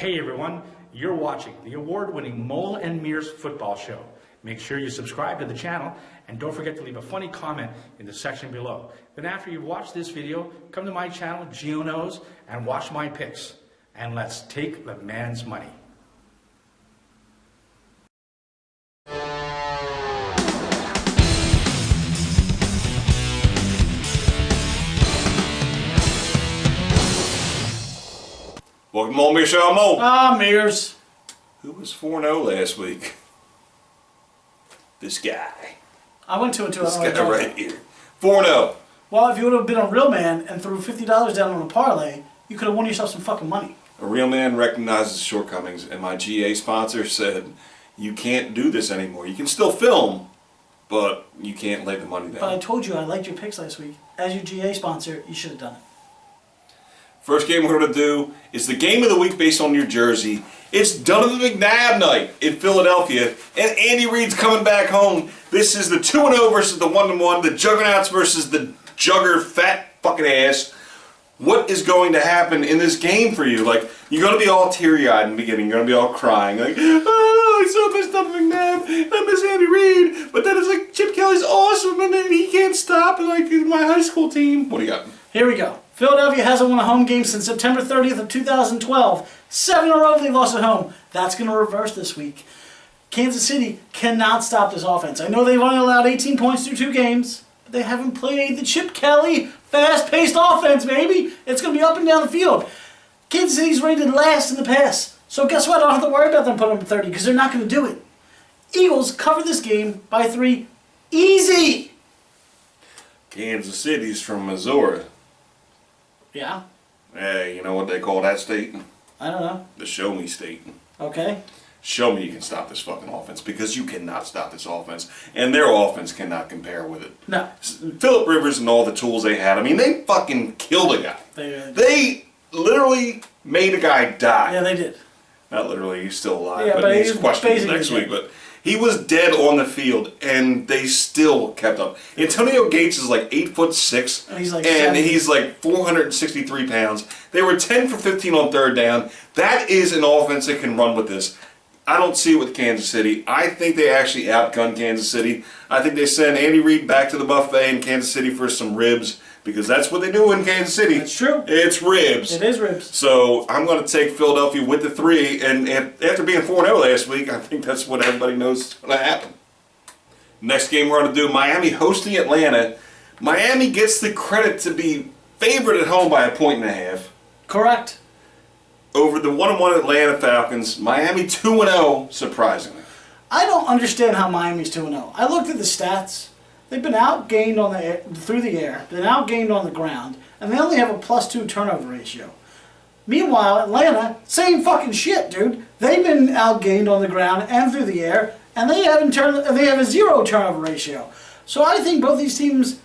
Hey everyone, you're watching the award-winning Mole and Meares football show. Make sure you subscribe to the channel and don't forget to leave a funny comment in the section below. Then after you've watched this video, come to my channel, Gio Knows, and watch my picks. And let's take the man's money. Welcome on me, show, Mo. Meares. Who was 4-0 last week? This guy. I went 2-2. This guy right here. 4-0. Well, if you would have been a real man and threw $50 down on a parlay, you could have won yourself some fucking money. A real man recognizes shortcomings, and my GA sponsor said, you can't do this anymore. You can still film, but you can't lay the money down. But I told you I liked your picks last week. As your GA sponsor, you should have done it. First game we're going to do is the game of the week based on New Jersey. It's Donovan McNabb night in Philadelphia, and Andy Reid's coming back home. This is the 2-0 versus the 1-1, the Juggernauts versus the Jugger fat fucking ass. What is going to happen in this game for you? Like, you're going to be all teary-eyed in the beginning. You're going to be all crying. Like, oh, I so miss Donovan McNabb. I miss Andy Reid. But then it's like, Chip Kelly's awesome, and then he can't stop, like, my high school team. What do you got? Here we go. Philadelphia hasn't won a home game since September 30th of 2012. 7 in a row they lost at home. That's going to reverse this week. Kansas City cannot stop this offense. I know they've only allowed 18 points through 2 games, but they haven't played the Chip Kelly fast-paced offense, baby. It's going to be up and down the field. Kansas City's rated last in the pass. So guess what? I don't have to worry about them putting up 30 because they're not going to do it. Eagles cover this game by 3. Easy! Kansas City's from Missouri. Yeah? Hey, you know what they call that state? I don't know. The show me state. Okay. Show me you can stop this fucking offense, because you cannot stop this offense, and their offense cannot compare with it. No. Phillip Rivers and all the tools they had, I mean, they fucking killed a guy. They literally made a guy die. Yeah, they did. Not literally, he's still alive, yeah, but he's questionable next week. But he was dead on the field, and they still kept up. Antonio Gates is like 8'6", and he's like 463 pounds. They were 10 for 15 on third down. That is an offense that can run with this. I don't see it with Kansas City. I think they actually outgun Kansas City. I think they send Andy Reid back to the buffet in Kansas City for some ribs, because that's what they do in Kansas City. It's true. It's ribs. It is ribs. So I'm going to take Philadelphia with the 3, and after being 4-0 last week, I think that's what everybody knows is going to happen. Next game we're going to do Miami hosting Atlanta. Miami gets the credit to be favored at home by 1.5. Correct. Over the 1-1 Atlanta Falcons. Miami 2-0, surprisingly. I don't understand how Miami's 2-0. I looked at the stats. They've been outgained on the through the air, been outgained on the ground, and they only have a +2 turnover ratio. Meanwhile, Atlanta, same fucking shit, dude. They've been outgained on the ground and through the air, and they have a 0 turnover ratio. So I think both these teams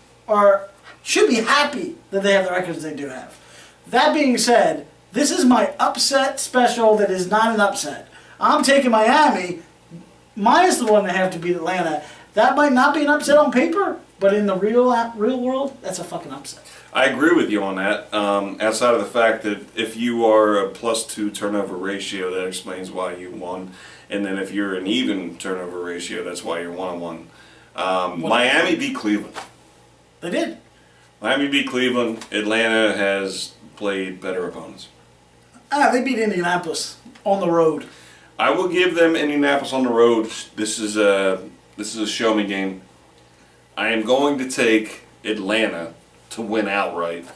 should be happy that they have the records they do have. That being said, this is my upset special that is not an upset. I'm taking Miami minus the 1.5 to beat Atlanta. That might not be an upset on paper, but in the real world, that's a fucking upset. I agree with you on that. Outside of the fact that if you are a +2 turnover ratio, that explains why you won. And then if you're an even turnover ratio, that's why you're 1-1. Miami beat Cleveland. They did. Miami beat Cleveland. Atlanta has played better opponents. They beat Indianapolis on the road. I will give them Indianapolis on the road. This is a show me game. I am going to take Atlanta to win outright,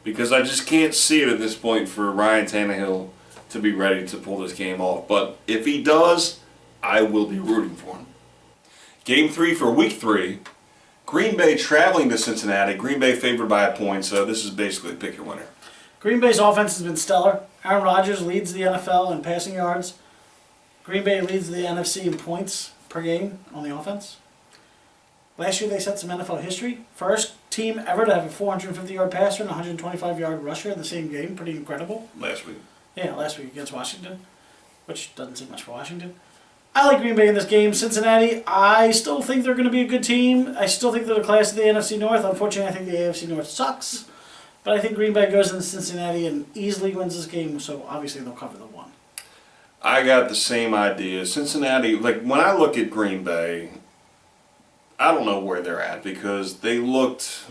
because I just can't see it at this point for Ryan Tannehill to be ready to pull this game off. But if he does, I will be rooting for him. Game 3 for week 3. Green Bay traveling to Cincinnati. Green Bay favored by 1 point, so this is basically pick your winner. Green Bay's offense has been stellar. Aaron Rodgers leads the NFL in passing yards. Green Bay leads the NFC in points per game on the offense. Last year they set some NFL history. First team ever to have a 450-yard passer and a 125-yard rusher in the same game. Pretty incredible. Last week. Yeah, last week against Washington, which doesn't say much for Washington. I like Green Bay in this game. Cincinnati, I still think they're going to be a good team. I still think they're the class of the NFC North. Unfortunately, I think the AFC North sucks. But I think Green Bay goes into Cincinnati and easily wins this game, so obviously they'll cover the 1. I got the same idea. Cincinnati, like when I look at Green Bay, I don't know where they're at because they looked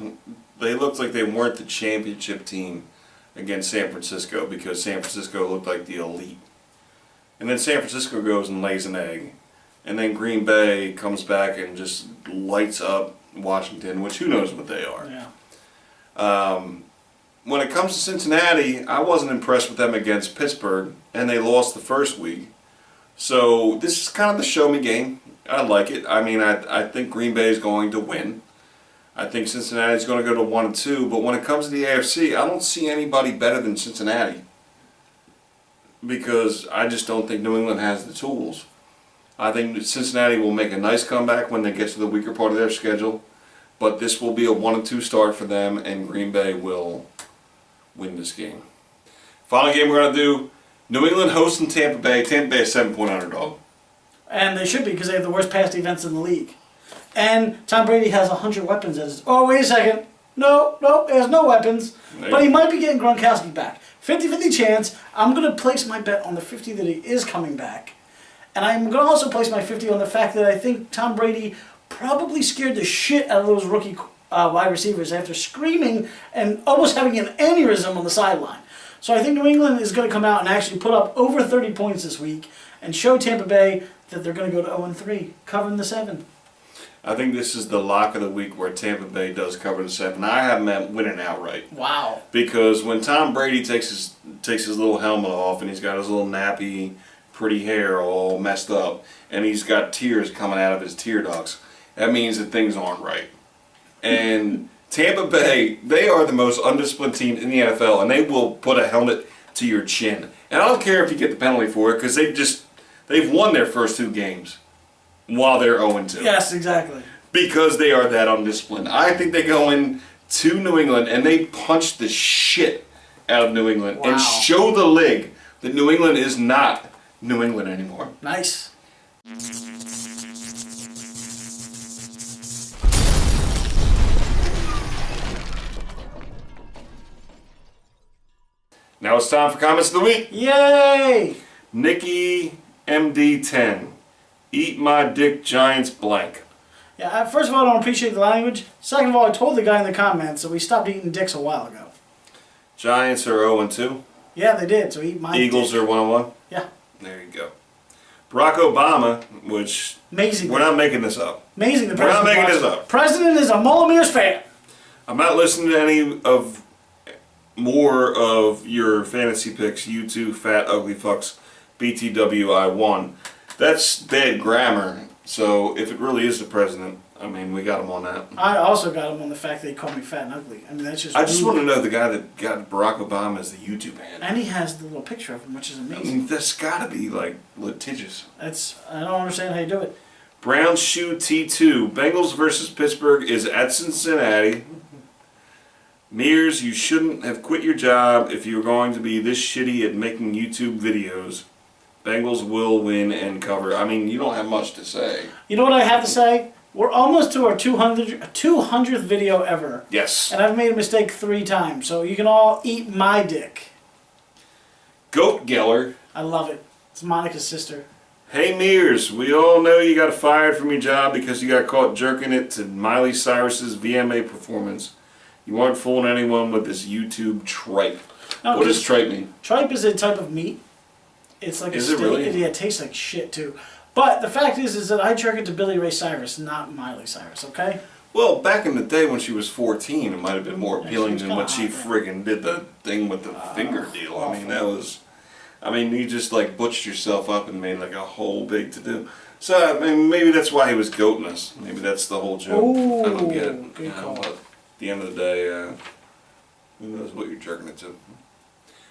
like they weren't the championship team against San Francisco because San Francisco looked like the elite. And then San Francisco goes and lays an egg. And then Green Bay comes back and just lights up Washington, which who knows what they are. Yeah. When it comes to Cincinnati, I wasn't impressed with them against Pittsburgh, and they lost the first week. So this is kind of the show me game. I like it. I mean, I think Green Bay is going to win. I think Cincinnati is going to go to 1-2. But when it comes to the AFC, I don't see anybody better than Cincinnati because I just don't think New England has the tools. I think Cincinnati will make a nice comeback when they get to the weaker part of their schedule. But this will be a 1-2 start for them, and Green Bay will win this game. Final game we're going to do, New England hosting Tampa Bay. Tampa Bay is 7-point underdog. And they should be because they have the worst pass defense in the league. And Tom Brady has 100 weapons at his... Oh, wait a second. No, he has no weapons. But he might be getting Gronkowski back. 50-50 chance. I'm going to place my bet on the 50 that he is coming back. And I'm going to also place my 50 on the fact that I think Tom Brady probably scared the shit out of those rookie wide receivers after screaming and almost having an aneurysm on the sideline. So I think New England is going to come out and actually put up over 30 points this week and show Tampa Bay that they're going to go to 0-3, covering the 7. I think this is the lock of the week where Tampa Bay does cover the 7. I have them winning outright. Wow. Because when Tom Brady takes his little helmet off and he's got his little nappy, pretty hair all messed up, and he's got tears coming out of his tear ducts, that means that things aren't right. And Tampa Bay, they are the most undisciplined team in the NFL, and they will put a helmet to your chin. And I don't care if you get the penalty for it, because they've won their first 2 games while they're 0-2. Yes, exactly. Because they are that undisciplined. I think they go in to New England, and they punch the shit out of New England and show the league that New England is not New England anymore. Nice. Now it's time for comments of the week. Yay! Nikki MD10. Eat my dick, Giants blank. Yeah, first of all, I don't appreciate the language. Second of all, I told the guy in the comments that we stopped eating dicks a while ago. Giants are 0-2. Yeah, they did, so eat my Eagles dick. are 1-1. Yeah. There you go. Barack Obama, which... Amazing. We're not making this up. Amazing. The We're not president making this up. President is a Meares fan. I'm not listening to any of... more of your fantasy picks, you two fat ugly fucks, BTWI1. That's bad grammar, so if it really is the president, I mean, we got him on that. I also got him on the fact that he called me fat and ugly. I mean, that's just I just rude. want to know the guy that got Barack Obama as the YouTube handle. And he has the little picture of him, which is I amazing. mean, that's got to be, like, litigious. I don't understand how you do it. Brown Shoe T2. Bengals versus Pittsburgh is at Cincinnati. Meares, you shouldn't have quit your job if you're going to be this shitty at making YouTube videos. Bengals will win and cover. I mean, you don't have much to say. You know what I have to say? We're almost to our 200th video ever. Yes. And I've made a mistake 3 times, so you can all eat my dick. Goat Geller. I love it. It's Monica's sister. Hey Meares, we all know you got fired from your job because you got caught jerking it to Miley Cyrus's VMA performance. You aren't fooling anyone with this YouTube tripe. No, what does tripe mean? Tripe is a type of meat. It's like is a it steak. really? Yeah, it tastes like shit too. But the fact is that I jerk it to Billy Ray Cyrus, not Miley Cyrus, okay? Well, back in the day when she was 14, it might have been more appealing she was than when kinda she hot, friggin' did the thing with the finger deal. I mean, that was... I mean, you just like butchered yourself up and made like a whole big to-do. So, I mean, maybe that's why he was goating us. Maybe that's the whole joke. Ooh, I don't get it. good call. But at the end of the day, who knows what you're jerking it to.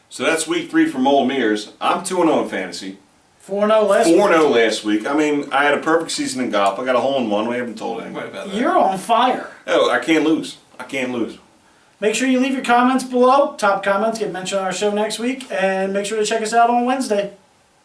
So that's week 3 for Mole Meares. I'm 2-0 in fantasy. 4-0 last week. 4-0 last week. I mean, I had a perfect season in golf. I got a hole-in-one. We haven't told anybody about that. You're on fire. Oh, I can't lose. I can't lose. Make sure you leave your comments below. Top comments get mentioned on our show next week. And make sure to check us out on Wednesday.